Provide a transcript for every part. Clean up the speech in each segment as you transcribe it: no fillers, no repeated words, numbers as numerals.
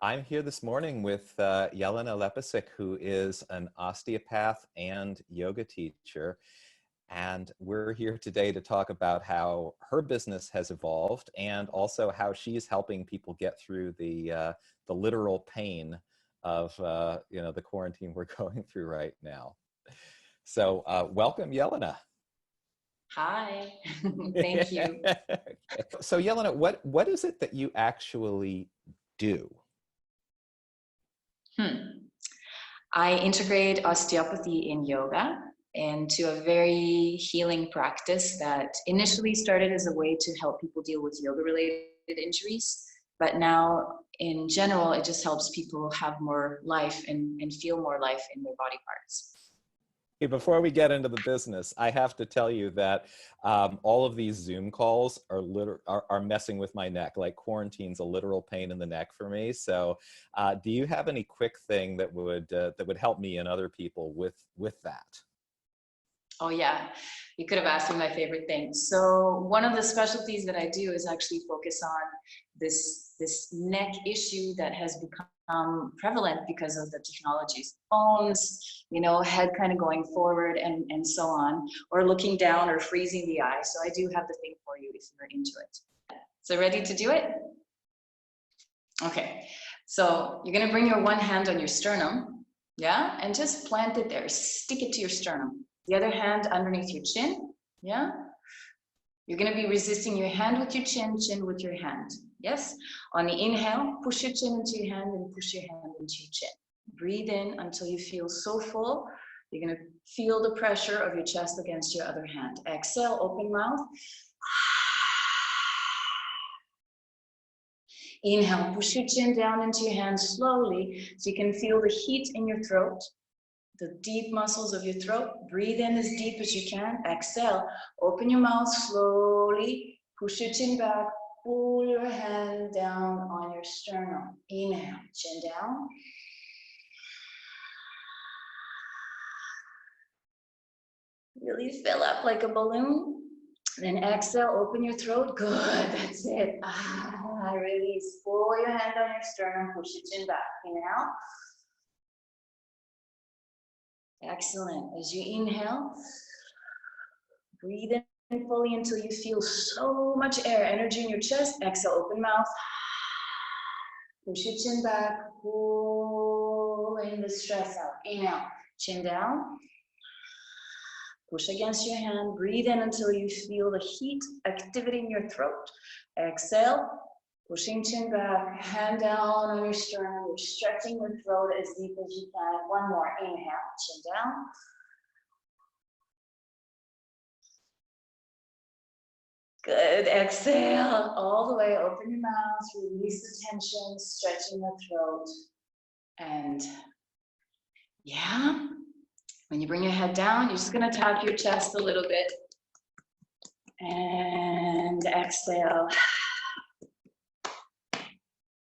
I'm here this morning with Jelena Lepesic, who is an osteopath and yoga teacher. And we're here today to talk about how her business has evolved and also how she's helping people get through the literal pain of the quarantine we're going through right now. So welcome, Jelena. Hi, thank you. So Jelena, what is it that you actually do? I integrate osteopathy in yoga into a very healing practice that initially started as a way to help people deal with yoga-related injuries. But now, in general, it just helps people have more life and feel more life in their body parts. Before we get into the business, I have to tell you that all of these Zoom calls are messing with my neck. Like quarantine's a literal pain in the neck for me. So, do you have any quick thing that would help me and other people with that? Oh yeah, you could have asked me my favorite thing. So one of the specialties that I do is actually focus on this neck issue that has become prevalent because of the technologies, phones, head kind of going forward and so on, or looking down or freezing the eye. So I do have the thing for you if you're into it. So ready to do it? Okay, so you're gonna bring your one hand on your sternum, yeah, and just plant it there, stick it to your sternum. The other hand underneath your chin, yeah? You're gonna be resisting your hand with your chin, chin with your hand, yes? On the inhale, push your chin into your hand and push your hand into your chin. Breathe in until you feel so full. You're gonna feel the pressure of your chest against your other hand. Exhale, open mouth. Inhale, push your chin down into your hand slowly so you can feel the heat in your throat. The deep muscles of your throat. Breathe in as deep as you can. Exhale. Open your mouth slowly. Push your chin back. Pull your hand down on your sternum. Inhale. Chin down. Really fill up like a balloon. Then exhale. Open your throat. Good. That's it. Release. Pull your hand on your sternum. Push your chin back. Inhale. Excellent. As you inhale, breathe in fully until you feel so much air, energy in your chest. Exhale, open mouth. Push your chin back, pulling the stress out. Inhale, chin down. Push against your hand. Breathe in until you feel the heat, activity in your throat. Exhale, pushing chin back, hand down on your sternum. You're stretching your throat as deep as you can. One more. Inhale, chin down. Good. Exhale all the way. Open your mouth. Release the tension, stretching the throat. And yeah, when you bring your head down, you're just going to tap your chest a little bit. And exhale.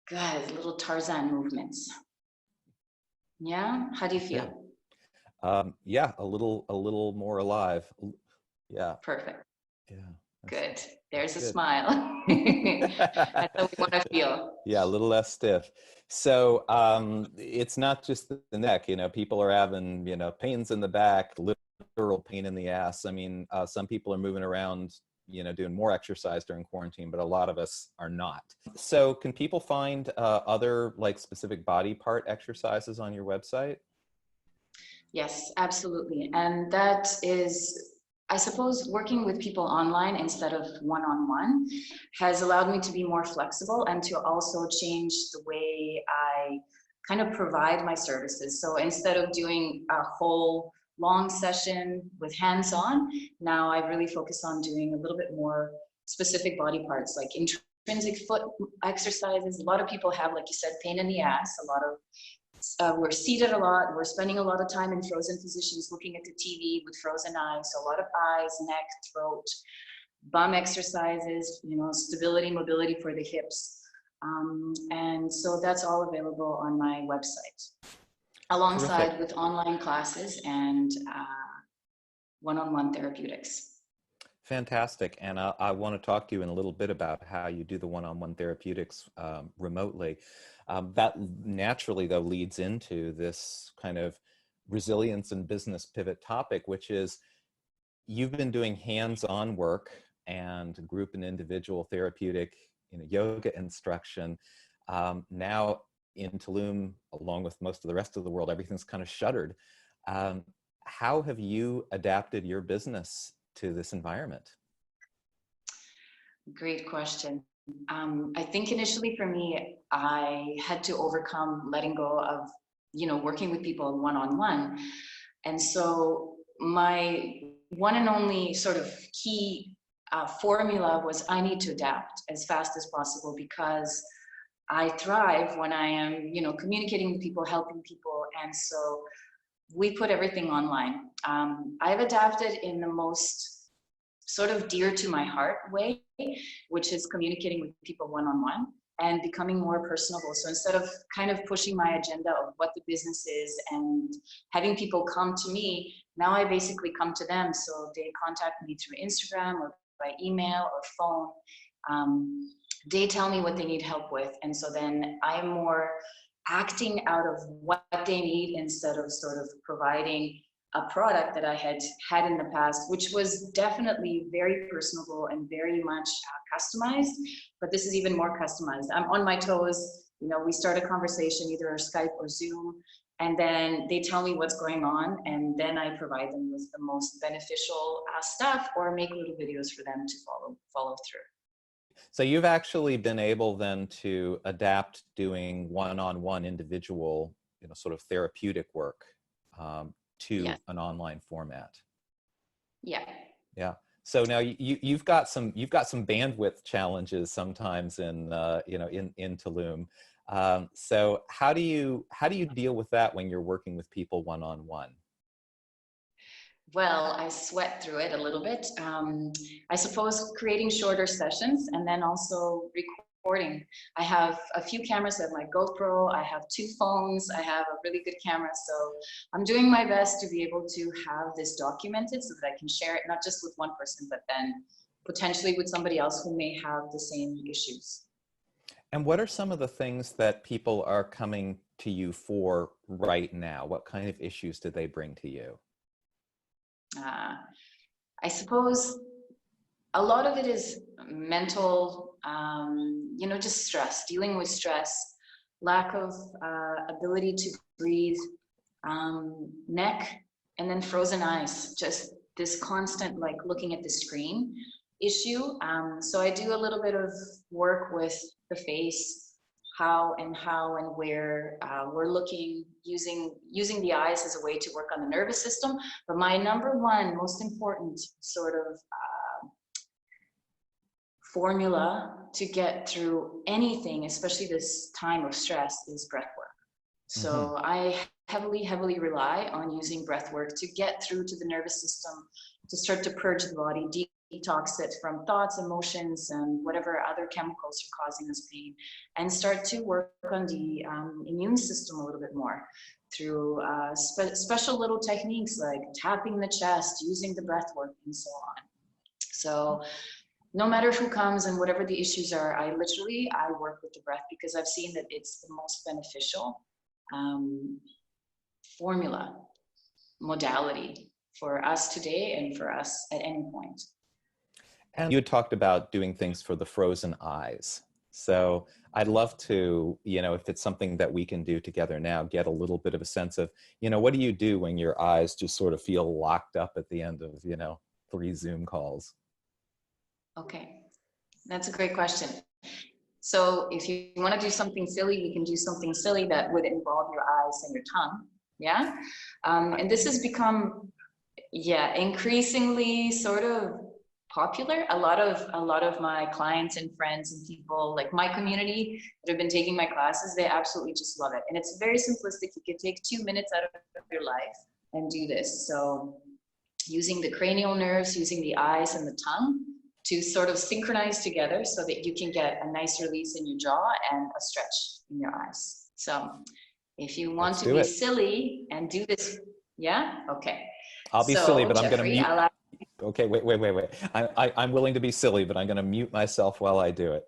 Good. Little Tarzan movements. Yeah. How do you feel? Yeah, a little more alive. Yeah. Perfect. Yeah. Good. There's a smile. That's what we want to feel. Yeah, a little less stiff. So it's not just the neck, people are having, pains in the back, literal pain in the ass. I mean, some people are moving around, doing more exercise during quarantine, but a lot of us are not. So can people find other like specific body part exercises on your website? Yes, absolutely. And that is, I suppose, working with people online instead of one-on-one has allowed me to be more flexible and to also change the way I kind of provide my services. So instead of doing a whole long session with hands-on, now I really focus on doing a little bit more specific body parts, like intrinsic foot exercises. A lot of people have, like you said, pain in the ass. A lot of we're seated a lot. We're spending a lot of time in frozen positions looking at the TV with frozen eyes. So a lot of eyes, neck, throat, bum exercises, stability, mobility for the hips. And so that's all available on my website, alongside Terrific. with online classes and one-on-one therapeutics. Fantastic. And I want to talk to you in a little bit about how you do the one-on-one therapeutics remotely. That naturally, though, leads into this kind of resilience and business pivot topic, which is you've been doing hands-on work and group and individual therapeutic, yoga instruction. Now in Tulum, along with most of the rest of the world, everything's kind of shuttered. Um, how have you adapted your business to this environment? Great question. I think initially for me, I had to overcome letting go of, working with people one-on-one. And so my one and only sort of key formula was I need to adapt as fast as possible, because I thrive when I am, communicating with people, helping people. And so we put everything online. I've adapted in the most sort of dear to my heart way, which is communicating with people one-on-one and becoming more personable. So instead of kind of pushing my agenda of what the business is and having people come to me, now I basically come to them. So they contact me through Instagram or by email or phone. They tell me what they need help with. And so then I am more acting out of what they need instead of sort of providing a product that I had in the past, which was definitely very personable and very much customized, but this is even more customized. I'm on my toes, we start a conversation, either on Skype or Zoom, and then they tell me what's going on, and then I provide them with the most beneficial stuff, or make little videos for them to follow through. So you've actually been able then to adapt doing one-on-one individual, sort of therapeutic work to an online format. Yeah. Yeah. So now you've got some bandwidth challenges sometimes in in Tulum. So how do you deal with that when you're working with people one-on-one? Well, I sweat through it a little bit. I suppose creating shorter sessions, and then also recording. I have a few cameras. I have my GoPro, I have 2 phones, I have a really good camera. So I'm doing my best to be able to have this documented so that I can share it, not just with one person, but then potentially with somebody else who may have the same issues. And what are some of the things that people are coming to you for right now? What kind of issues do they bring to you? I suppose a lot of it is mental, just stress, dealing with stress, lack of ability to breathe, neck, and then frozen eyes, just this constant like looking at the screen issue. So I do a little bit of work with the face, how and where we're looking, using the eyes as a way to work on the nervous system. But my number one most important sort of formula to get through anything, especially this time of stress, is breath work. So I heavily rely on using breath work to get through to the nervous system, to start to purge the body, detox it from thoughts, emotions, and whatever other chemicals are causing us pain, and start to work on the immune system a little bit more through special little techniques like tapping the chest, using the breath work, and so on. So no matter who comes and whatever the issues are, I work with the breath, because I've seen that it's the most beneficial formula, modality for us today and for us at any point. And you had talked about doing things for the frozen eyes. So I'd love to, if it's something that we can do together now, get a little bit of a sense of, what do you do when your eyes just sort of feel locked up at the end of, 3 Zoom calls? Okay, that's a great question. So if you want to do something silly, we can do something silly that would involve your eyes and your tongue. Yeah. And this has become, increasingly sort of popular. A lot of my clients and friends and people, like my community that have been taking my classes, they absolutely just love it. And it's very simplistic. You can take 2 minutes out of your life and do this. So using the cranial nerves, using the eyes and the tongue to sort of synchronize together so that you can get a nice release in your jaw and a stretch in your eyes. So if you want to be silly and do this, okay. I'll be silly, but Jeffrey, I'm going to mute. Okay, wait. I'm willing to be silly, but I'm going to mute myself while I do it.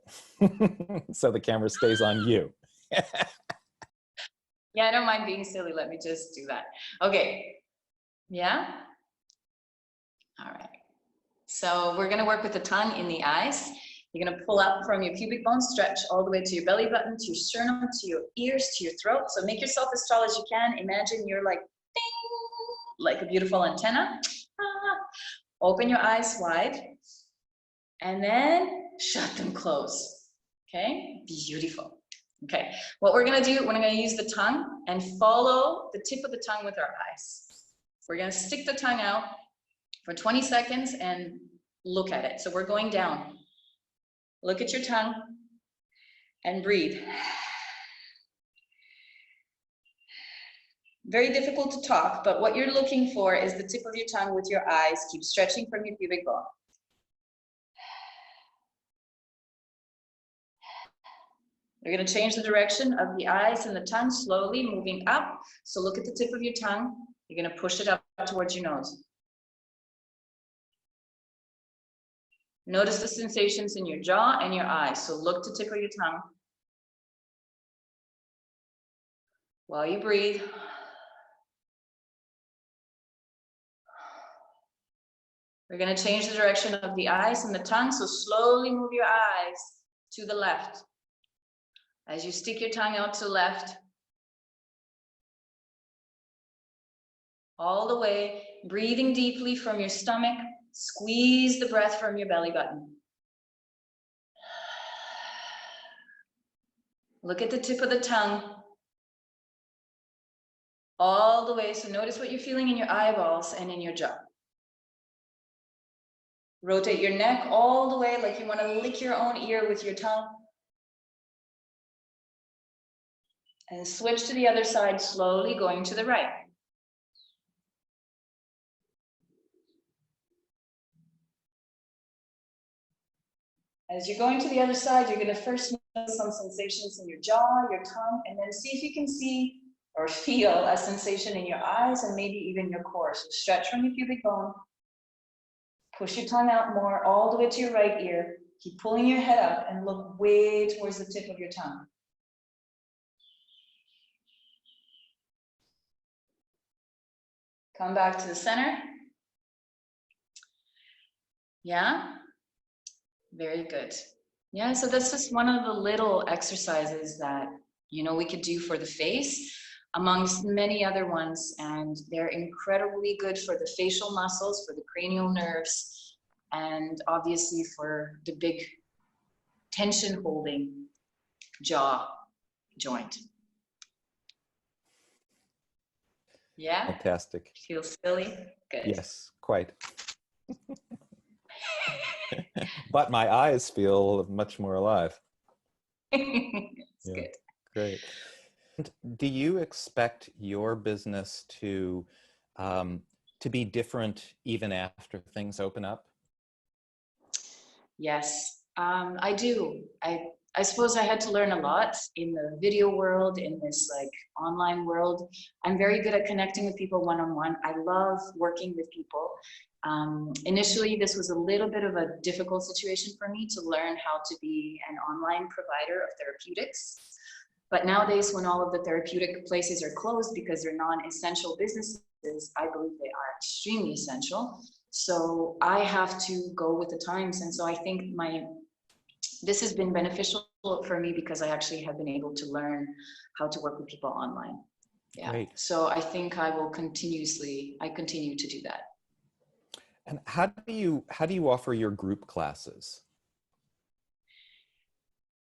So the camera stays on you. Yeah, I don't mind being silly. Let me just do that. Okay. Yeah. All right. So we're going to work with the tongue in the eyes. You're going to pull up from your pubic bone, stretch all the way to your belly button, to your sternum, to your ears, to your throat. So make yourself as tall as you can. Imagine you're like, ding, like a beautiful antenna. Open your eyes wide and then shut them close. Okay, beautiful. Okay, what we're going to do, we're going to use the tongue and follow the tip of the tongue with our eyes. We're going to stick the tongue out for 20 seconds and look at it. So we're going down. Look at your tongue and breathe. Very difficult to talk, but what you're looking for is the tip of your tongue with your eyes. Keep stretching from your pubic bone. You're going to change the direction of the eyes and the tongue, slowly moving up. So look at the tip of your tongue. You're going to push it up towards your nose. Notice the sensations in your jaw and your eyes. So look to tip of your tongue. While you breathe. We're going to change the direction of the eyes and the tongue. So slowly move your eyes to the left. As you stick your tongue out to the left, all the way, breathing deeply from your stomach, squeeze the breath from your belly button. Look at the tip of the tongue, all the way, so notice what you're feeling in your eyeballs and in your jaw. Rotate your neck all the way like you want to lick your own ear with your tongue. And switch to the other side, slowly going to the right. As you're going to the other side, you're going to first notice some sensations in your jaw, your tongue, and then see if you can see or feel a sensation in your eyes and maybe even your core. So stretch from your pubic bone. Push your tongue out more, all the way to your right ear. Keep pulling your head up and look way towards the tip of your tongue. Come back to the center. Yeah, very good. Yeah, so that's just one of the little exercises that, you know, we could do for the face, amongst many other ones, and they're incredibly good for the facial muscles, for the cranial nerves, and obviously for the big tension holding jaw joint. Yeah? Fantastic. Feel silly? Good. Yes, quite. But my eyes feel much more alive. It's Yeah, good. great. And do you expect your business to be different even after things open up? Yes, I do. I suppose I had to learn a lot in the video world, in this like online world. I'm very good at connecting with people one-on-one. I love working with people. Initially, this was a little bit of a difficult situation for me to learn how to be an online provider of therapeutics. But nowadays, when all of the therapeutic places are closed because they're non-essential businesses, I believe they are extremely essential. So I have to go with the times. And so I think this has been beneficial for me because I actually have been able to learn how to work with people online. Yeah. Great. So I think I will continue to do that. And how do you offer your group classes?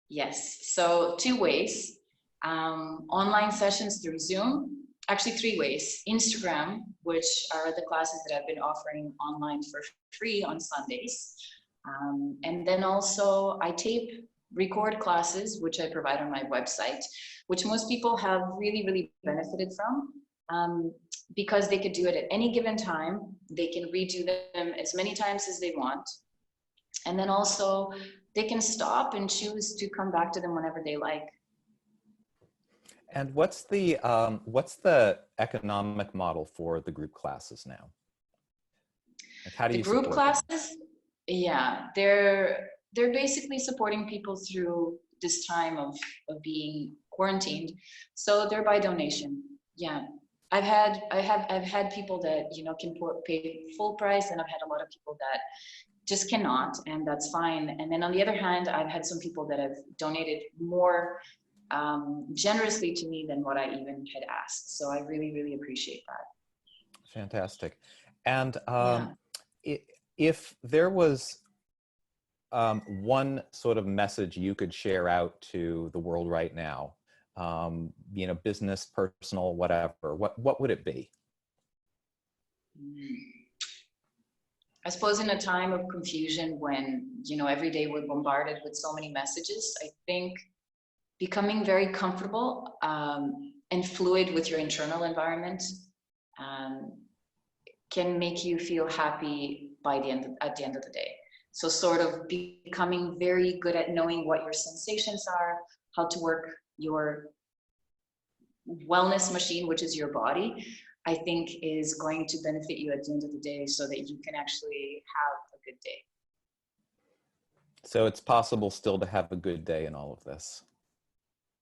Yes. So 2 ways. Online sessions through Zoom. Actually 3 ways. Instagram, which are the classes that I've been offering online for free on Sundays. And then also I record classes, which I provide on my website, which most people have really, really benefited from, because they could do it at any given time. They can redo them as many times as they want. And then also they can stop and choose to come back to them whenever they like. And what's the economic model for the group classes now? Like, how do The you group support classes, yeah, they're basically supporting people through this time of being quarantined. So they're by donation. Yeah. I've had people that, you know, can pay full price, and I've had a lot of people that just cannot, and that's fine. And then on the other hand, I've had some people that have donated more generously to me than what I even had asked. So I really, really appreciate that. Fantastic. And Yeah. if there was one sort of message you could share out to the world right now, you know, business, personal, whatever, what would it be? I suppose in a time of confusion when, you know, every day we're bombarded with so many messages, I think becoming very comfortable and fluid with your internal environment can make you feel happy at the end of the day. So sort of becoming very good at knowing what your sensations are, how to work your wellness machine, which is your body, I think is going to benefit you at the end of the day, so that you can actually have a good day. So it's possible still to have a good day in all of this.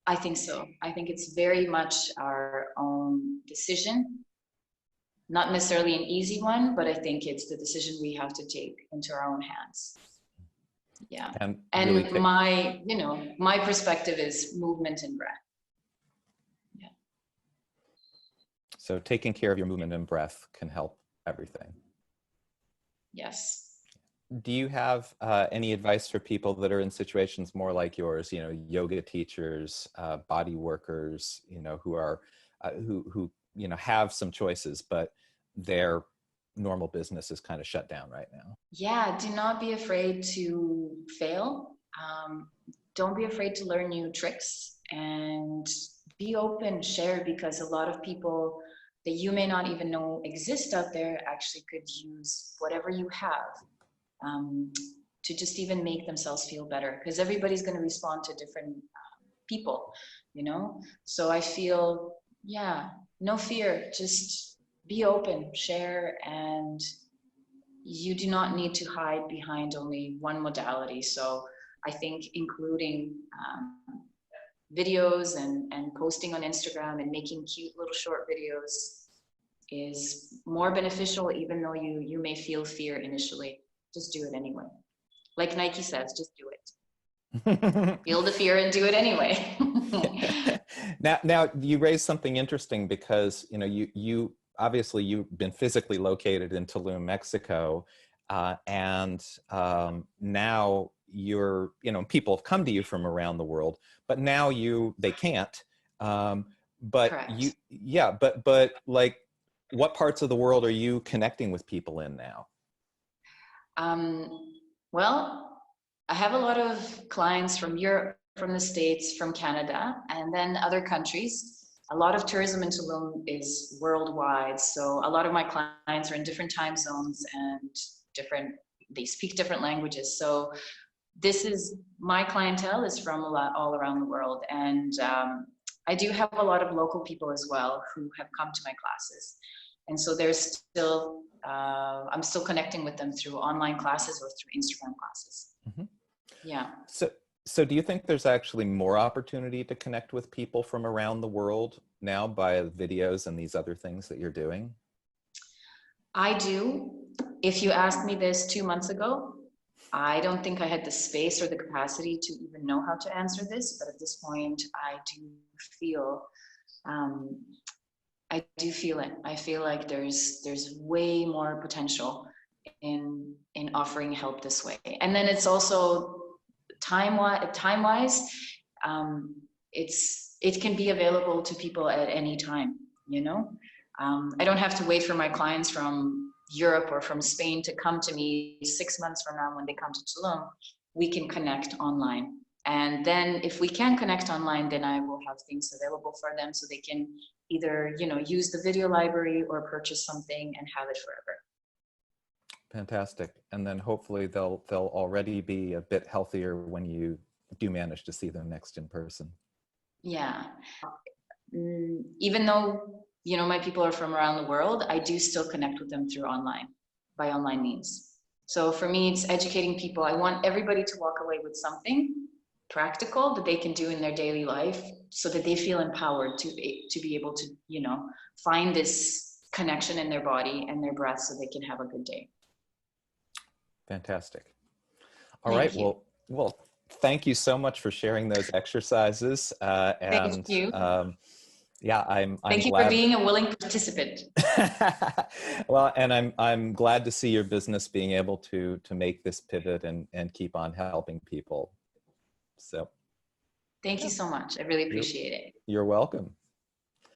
I think so. I think it's very much our own decision. Not necessarily an easy one, but I think it's the decision we have to take into our own hands. Yeah. And And really my perspective is movement and breath. Yeah. So taking care of your movement and breath can help everything. Yes. Do you have any advice for people that are in situations more like yours, you know, yoga teachers, body workers, you know, who are, who, you know, have some choices, but their normal business is kind of shut down right now? Yeah, do not be afraid to fail. Don't be afraid to learn new tricks, and be open, share, because a lot of people that you may not even know exist out there actually could use whatever you have to just even make themselves feel better, because everybody's going to respond to different people, you know? So I feel, yeah, no fear, just be open, share, and you do not need to hide behind only one modality. So I think including videos and posting on Instagram and making cute little short videos is more beneficial, even though you may feel fear initially. Just do it anyway. Like Nike says, just do it. Feel the fear and do it anyway. Now you raised something interesting, because, you know, you obviously you've been physically located in Tulum, Mexico, and now you're, you know, people have come to you from around the world, but now they can't. But Correct. but like, what parts of the world are you connecting with people in now? Well, I have a lot of clients from Europe, from the States, from Canada, and then other countries. A lot of tourism in Tulum is worldwide. So a lot of my clients are in different time zones and they speak different languages. So my clientele is from all around the world. And I do have a lot of local people as well who have come to my classes. And so I'm still connecting with them through online classes or through Instagram classes. Mm-hmm. Yeah. So do you think there's actually more opportunity to connect with people from around the world now by videos and these other things that you're doing? I do. If you asked me this 2 months ago, I don't think I had the space or the capacity to even know how to answer this. But at this point, I do feel it. I feel like there's way more potential in offering help this way. And then it's also time-wise, it can be available to people at any time, you know? I don't have to wait for my clients from Europe or from Spain to come to me 6 months from now when they come to Tulum. We can connect online. And then if we can connect online, then I will have things available for them so they can either, you know, use the video library or purchase something and have it forever. Fantastic. And then hopefully they'll already be a bit healthier when you do manage to see them next in person. Yeah. Even though, you know, my people are from around the world, I do still connect with them by online means. So for me, it's educating people. I want everybody to walk away with something practical that they can do in their daily life so that they feel empowered to be able to, you know, find this connection in their body and their breath so they can have a good day. Fantastic. All Thank right. you. Well, thank you so much for sharing those exercises. Thank you. Yeah, I'm Thank you for glad. being a willing participant. Well, and I'm glad to see your business being able to make this pivot and keep on helping people. So Thank you yeah, so much. I really you're, appreciate it. you're welcome.